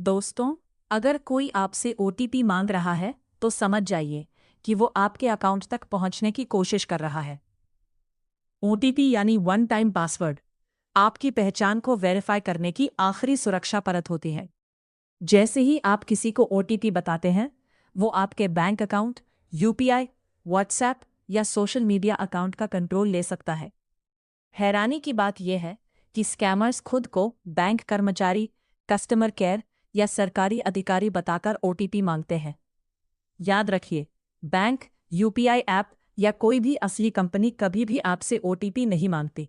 दोस्तों, अगर कोई आपसे ओटीपी मांग रहा है तो समझ जाइए कि वो आपके अकाउंट तक पहुंचने की कोशिश कर रहा है। ओटीपी यानी वन टाइम पासवर्ड आपकी पहचान को वेरीफाई करने की आखिरी सुरक्षा परत होती है। जैसे ही आप किसी को ओटीपी बताते हैं, वो आपके बैंक अकाउंट, यूपीआई, व्हाट्सएप या सोशल मीडिया अकाउंट का कंट्रोल ले सकता है। हैरानी की बात यह है कि स्कैमर्स खुद को बैंक कर्मचारी, कस्टमर केयर या सरकारी अधिकारी बताकर ओटीपी मांगते हैं। याद रखिए, बैंक, यूपीआई ऐप या कोई भी असली कंपनी कभी भी आपसे ओटीपी नहीं मांगती।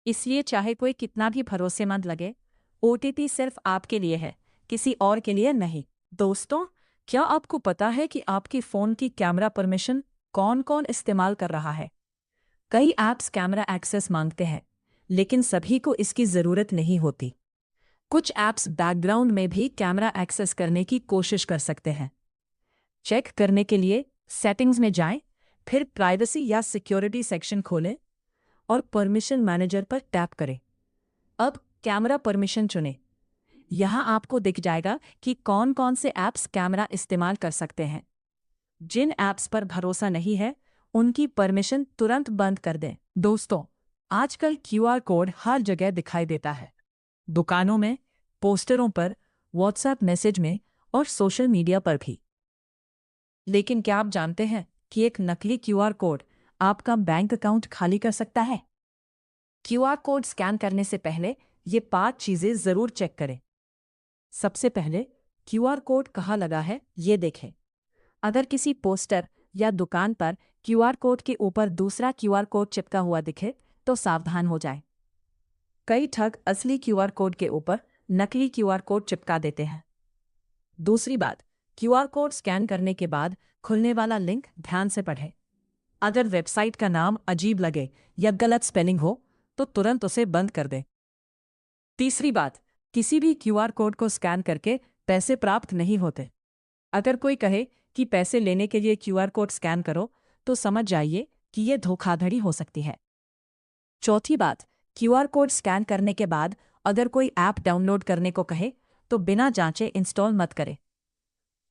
इसलिए चाहे कोई कितना भी भरोसेमंद लगे, ओटीपी सिर्फ आपके लिए है, किसी और के लिए नहीं। दोस्तों, क्या आपको पता है कि आपकी फ़ोन की कैमरा परमिशन कौन-कौन इस्तेमाल कर रहा है? कई ऐप्स कैमरा एक्सेस मांगते हैं, लेकिन सभी को इसकी ज़रूरत नहीं होती। कुछ ऐप्स बैकग्राउंड में भी कैमरा एक्सेस करने की कोशिश कर सकते हैं। चेक करने के लिए सेटिंग्स में जाएं, फिर प्राइवेसी या सिक्योरिटी सेक्शन खोलें और परमिशन मैनेजर पर टैप करें। अब कैमरा परमिशन चुनें। यहाँ आपको दिख जाएगा कि कौन-कौन से ऐप्स कैमरा इस्तेमाल कर सकते हैं। जिन ऐप्स पर भरोसा नहीं है, उनकी परमिशन तुरंत बंद कर दें। दोस्तों, आजकल क्यूआर कोड हर जगह दिखाई देता है। दुकानों में, पोस्टरों पर, व्हाट्सएप मैसेज में और सोशल मीडिया पर भी। लेकिन क्या आप जानते हैं कि एक नकली क्यूआर कोड आपका बैंक अकाउंट खाली कर सकता है? क्यूआर कोड स्कैन करने से पहले ये 5 चीजें जरूर चेक करें। सबसे पहले, क्यूआर कोड कहाँ लगा है, ये देखें। अगर किसी पोस्टर या दुकान पर क्यूआर कोड के ऊपर दूसरा क्यूआर कोड चिपका हुआ दिखे, तो सावधान हो जाएं। कई ठग असली क्यूआर कोड के ऊपर नकली क्यूआर कोड चिपका देते हैं। दूसरी बात, क्यूआर कोड स्कैन करने के बाद खुलने वाला लिंक ध्यान से पढ़ें। अगर वेबसाइट का नाम अजीब लगे या गलत स्पेलिंग हो, तो तुरंत उसे बंद कर दें। तीसरी बात, किसी भी क्यूआर कोड को स्कैन करके पैसे प्राप्त नहीं होते। अगर कोई कहे कि पैसे लेने के लिए क्यूआर कोड स्कैन करो, तो समझ जाइए कि यह धोखाधड़ी हो सकती है। चौथी बात, क्यूआर कोड स्कैन करने के बाद अगर कोई ऐप डाउनलोड करने को कहे, तो बिना जांचे इंस्टॉल मत करें।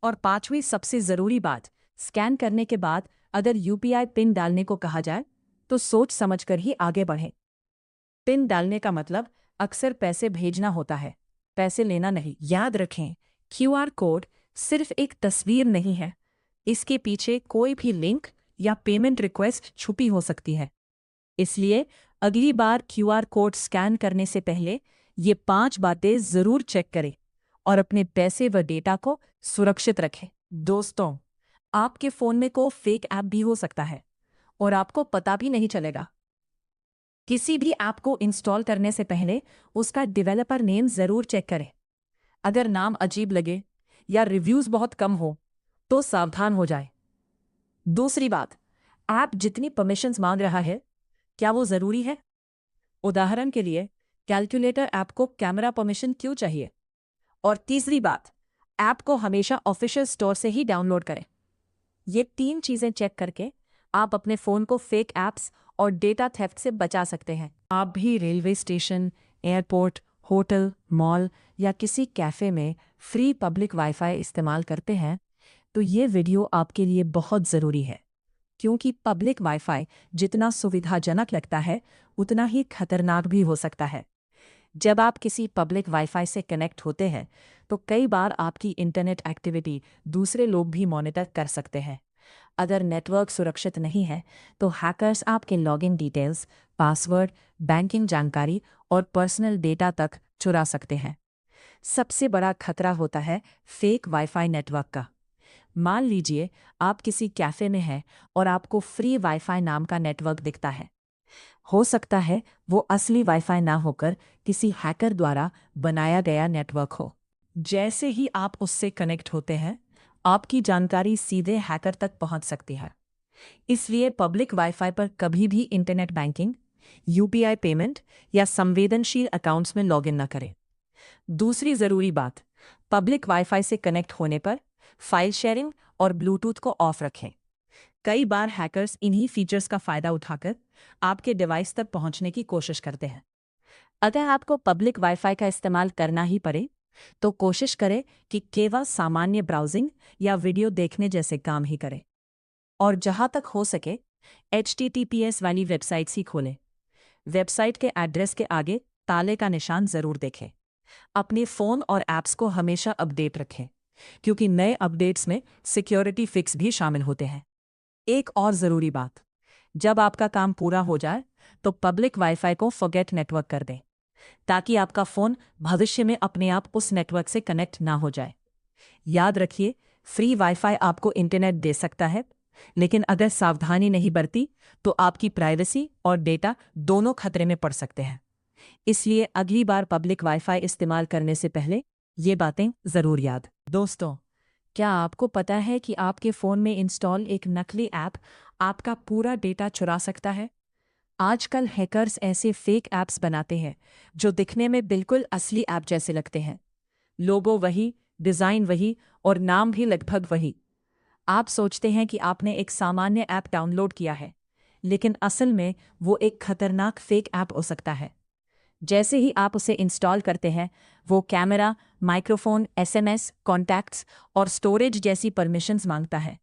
और पांचवी सबसे जरूरी बात, स्कैन करने के बाद अगर यूपीआई पिन डालने को कहा जाए, तो सोच समझकर ही आगे बढ़ें। पिन डालने का मतलब अक्सर पैसे भेजना होता है, पैसे लेना नहीं। याद रखें, क्यूआर कोड सिर्फ एक तस्वीर नहीं है, इसके पीछे कोई भी लिंक या पेमेंट रिक्वेस्ट छुपी हो सकती है। इसलिए अगली बार क्यूआर कोड स्कैन करने से पहले ये 5 बातें जरूर चेक करें और अपने पैसे व डेटा को सुरक्षित रखें। दोस्तों, आपके फ़ोन में कोई फेक ऐप भी हो सकता है और आपको पता भी नहीं चलेगा। किसी भी ऐप को इंस्टॉल करने से पहले उसका डेवलपर नेम जरूर चेक करें। अगर नाम अजीब लगे या रिव्यूज़ बहुत कम हो, तो सावधान हो जाए। दूसरी बात, ऐप जितनी परमिशंस मांग रहा है, क्या वो ज़रूरी है? उदाहरण के लिए, कैलकुलेटर ऐप को कैमरा परमिशन क्यों चाहिए? और तीसरी बात, ऐप को हमेशा ऑफिशियल स्टोर से ही डाउनलोड करें। ये 3 चीज़ें चेक करके आप अपने फ़ोन को फेक ऐप्स और डेटा थेफ्ट से बचा सकते हैं। आप भी railway station, airport, hotel, mall या किसी कैफ़े में फ्री पब्लिक वाईफाई इस्तेमाल करते हैं, तो ये वीडियो आपके लिए बहुत ज़रूरी है। क्योंकि पब्लिक वाईफाई जितना सुविधाजनक लगता है, उतना ही खतरनाक भी हो सकता है। जब आप किसी पब्लिक वाईफाई से कनेक्ट होते हैं, तो कई बार आपकी इंटरनेट एक्टिविटी दूसरे लोग भी मॉनिटर कर सकते हैं। अगर नेटवर्क सुरक्षित नहीं है, तो हैकर्स आपके लॉगिन डिटेल्स, पासवर्ड, बैंकिंग जानकारी और पर्सनल डेटा तक चुरा सकते हैं। सबसे बड़ा खतरा होता है फेक वाईफाई नेटवर्क का। मान लीजिए आप किसी कैफ़े में हैं और आपको फ्री वाईफाई नाम का नेटवर्क दिखता है। हो सकता है वो असली वाईफाई ना होकर किसी हैकर द्वारा बनाया गया नेटवर्क हो। जैसे ही आप उससे कनेक्ट होते हैं, आपकी जानकारी सीधे हैकर तक पहुंच सकती है। इसलिए पब्लिक वाईफाई पर कभी भी इंटरनेट बैंकिंग, यूपीआई पेमेंट या संवेदनशील अकाउंट्स में लॉगिन न करें। दूसरी ज़रूरी बात, पब्लिक वाईफाई से कनेक्ट होने पर फाइल शेयरिंग और ब्लूटूथ को ऑफ रखें। कई बार हैकर्स इन्हीं फीचर्स का फ़ायदा उठाकर आपके डिवाइस तक पहुंचने की कोशिश करते हैं। अगर आपको पब्लिक वाईफाई का इस्तेमाल करना ही पड़े, तो कोशिश करें कि केवल सामान्य ब्राउजिंग या वीडियो देखने जैसे काम ही करें। और जहां तक हो सके HTTPS वाली वेबसाइट्स ही खोलें। वेबसाइट के एड्रेस के आगे ताले का निशान जरूर देखें। अपने फ़ोन और ऐप्स को हमेशा अपडेट रखें, क्योंकि नए अपडेट्स में सिक्योरिटी फिक्स भी शामिल होते हैं। एक और ज़रूरी बात, जब आपका काम पूरा हो जाए तो पब्लिक वाईफाई को फॉरगेट नेटवर्क कर दें, ताकि आपका फ़ोन भविष्य में अपने आप उस नेटवर्क से कनेक्ट ना हो जाए। याद रखिए, फ्री वाईफाई आपको इंटरनेट दे सकता है, लेकिन अगर सावधानी नहीं बरती तो आपकी प्राइवेसी और डेटा दोनों खतरे में पड़ सकते हैं। इसलिए अगली बार पब्लिक वाईफाई इस्तेमाल करने से पहले ये बातें ज़रूर याद। दोस्तों, क्या आपको पता है कि आपके फ़ोन में इंस्टॉल एक नकली ऐप आपका पूरा डेटा चुरा सकता है? आजकल हैकर्स ऐसे फेक ऐप्स बनाते हैं जो दिखने में बिल्कुल असली ऐप जैसे लगते हैं। लोगो वही, डिज़ाइन वही और नाम भी लगभग वही। आप सोचते हैं कि आपने एक सामान्य ऐप डाउनलोड किया है, लेकिन असल में वो एक खतरनाक फेक ऐप हो सकता है। जैसे ही आप उसे इंस्टॉल करते हैं, वो कैमरा, माइक्रोफोन, SMS, कॉन्टैक्ट्स और स्टोरेज जैसी परमिशंस मांगता है।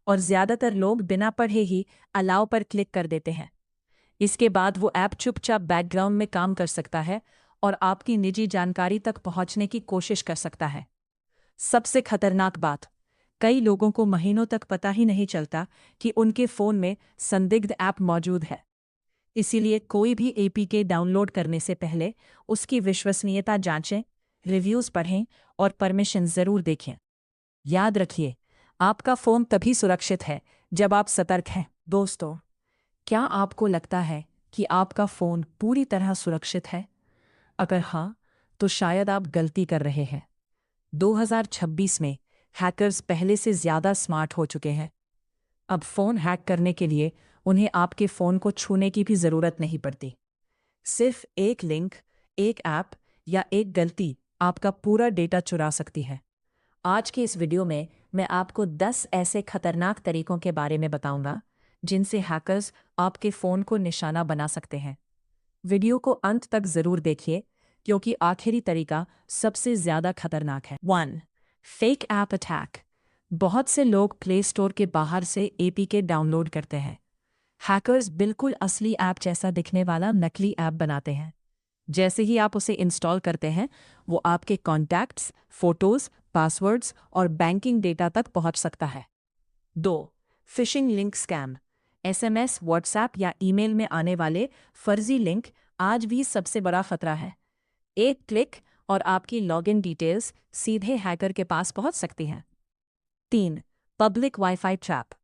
और ज़्यादातर लोग बिना पढ़े ही अलाउ पर क्लिक कर देते हैं। इसके बाद वो ऐप चुपचाप बैकग्राउंड में काम कर सकता है और आपकी निजी जानकारी तक पहुंचने की कोशिश कर सकता है। सबसे खतरनाक बात, कई लोगों को महीनों तक पता ही नहीं चलता कि उनके फ़ोन में संदिग्ध ऐप मौजूद है। इसीलिए कोई भी APK डाउनलोड करने से पहले उसकी विश्वसनीयता जांचें, रिव्यूज़ पढ़ें और परमिशन ज़रूर देखें। याद रखिए, आपका फ़ोन तभी सुरक्षित है जब आप सतर्क हैं। दोस्तों, क्या आपको लगता है कि आपका फ़ोन पूरी तरह सुरक्षित है? अगर हाँ, तो शायद आप गलती कर रहे हैं। 2026 में हैकर्स पहले से ज़्यादा स्मार्ट हो चुके हैं। अब फ़ोन हैक करने के लिए उन्हें आपके फ़ोन को छूने की भी ज़रूरत नहीं पड़ती। सिर्फ एक लिंक, एक ऐप या एक गलती आपका पूरा डेटा चुरा सकती है। आज के इस वीडियो में मैं आपको 10 ऐसे खतरनाक तरीकों के बारे में बताऊंगा जिनसे हैकर्स आपके फ़ोन को निशाना बना सकते हैं। वीडियो को अंत तक ज़रूर देखिए, क्योंकि आखिरी तरीका सबसे ज़्यादा खतरनाक है। 1. Fake app attack. बहुत से लोग प्ले स्टोर के बाहर से APK डाउनलोड करते हैं। हैकर्स बिल्कुल असली ऐप जैसा दिखने वाला नकली ऐप बनाते हैं। जैसे ही आप उसे इंस्टॉल करते हैं, वो आपके कॉन्टैक्ट्स, फोटोज़, पासवर्ड्स और बैंकिंग डेटा तक पहुंच सकता है। 2. Phishing link scam. SMS, WhatsApp या ईमेल में आने वाले फर्जी लिंक आज भी सबसे बड़ा खतरा है। एक क्लिक और आपकी लॉगिन डिटेल्स सीधे हैकर के पास पहुंच सकती हैं। 3. Public wifi trap.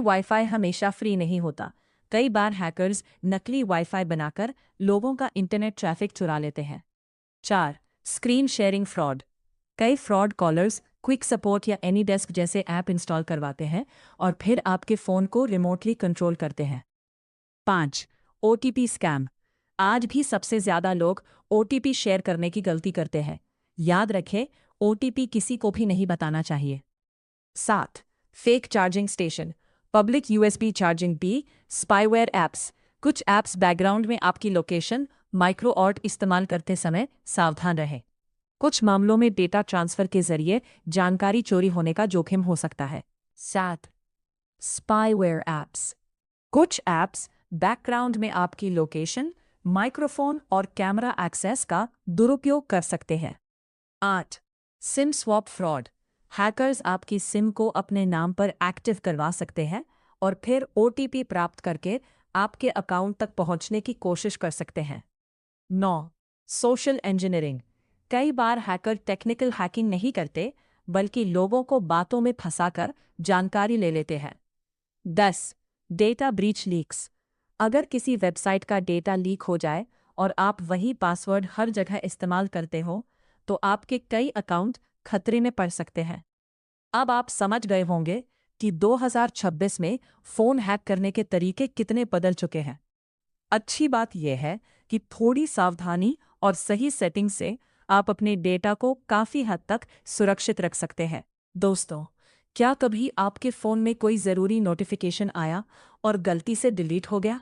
वाईफाई हमेशा फ्री नहीं होता। कई बार हैकर्स नकली वाईफाई बनाकर लोगों का इंटरनेट ट्रैफिक चुरा लेते हैं। 4. Screen sharing fraud. कई फ्रॉड कॉलर्स क्विक सपोर्ट या एनीडेस्क जैसे ऐप इंस्टॉल करवाते हैं और फिर आपके फ़ोन को रिमोटली कंट्रोल करते हैं। 5. OTP scam. आज भी सबसे ज़्यादा लोग OTP शेयर करने की गलती करते हैं। याद रखें, OTP किसी को भी नहीं बताना चाहिए। 7. Fake charging station. Public USB charging भी स्पाईवेयर ऐप्स। कुछ ऐप्स बैकग्राउंड में आपकी लोकेशन, माइक्रो ऑर्ट इस्तेमाल करते समय सावधान रहें। कुछ मामलों में डेटा ट्रांसफर के जरिए जानकारी चोरी होने का जोखिम हो सकता है। 7. Spyware apps. कुछ ऐप्स बैकग्राउंड में आपकी लोकेशन, माइक्रोफोन और कैमरा एक्सेस का दुरुपयोग कर सकते हैं। 8. SIM swap fraud. हैकर्स आपकी सिम को अपने नाम पर एक्टिव करवा सकते हैं और फिर OTP प्राप्त करके आपके अकाउंट तक पहुंचने की कोशिश कर सकते हैं। 9. Social engineering. कई बार हैकर टेक्निकल हैकिंग नहीं करते, बल्कि लोगों को बातों में फंसाकर जानकारी ले लेते हैं। 10. Data breach leaks. अगर किसी वेबसाइट का डेटा लीक हो जाए और आप वही पासवर्ड हर जगह इस्तेमाल करते हो, तो आपके कई अकाउंट खतरे में पड़ सकते हैं। अब आप समझ गए होंगे कि 2026 में फ़ोन हैक करने के तरीके कितने बदल चुके हैं। अच्छी बात यह है कि थोड़ी सावधानी और सही सेटिंग से आप अपने डेटा को काफ़ी हद तक सुरक्षित रख सकते हैं। दोस्तों, क्या कभी आपके फ़ोन में कोई ज़रूरी नोटिफिकेशन आया और गलती से डिलीट हो गया?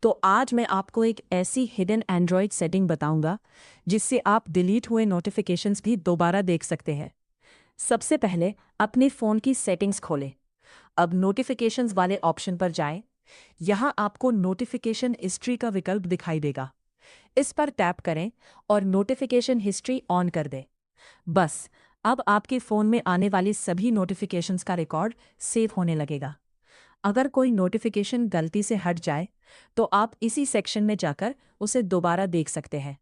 तो आज मैं आपको एक ऐसी हिडन एंड्रॉयड सेटिंग बताऊंगा जिससे आप डिलीट हुए नोटिफिकेशंस भी दोबारा देख सकते हैं। सबसे पहले अपने फ़ोन की सेटिंग्स खोलें। अब नोटिफिकेशंस वाले ऑप्शन पर जाएं। यहाँ आपको नोटिफिकेशन हिस्ट्री का विकल्प दिखाई देगा। इस पर टैप करें और नोटिफिकेशन हिस्ट्री ऑन कर दें। बस अब आपके फ़ोन में आने वाली सभी नोटिफिकेशंस का रिकॉर्ड सेव होने लगेगा। अगर कोई नोटिफिकेशन गलती से हट जाए तो आप इसी सेक्शन में जाकर उसे दोबारा देख सकते हैं।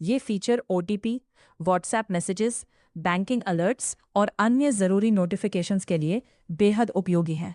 ये feature OTP, WhatsApp messages, banking alerts और अन्य ज़रूरी नोटिफिकेशंस के लिए बेहद उपयोगी है।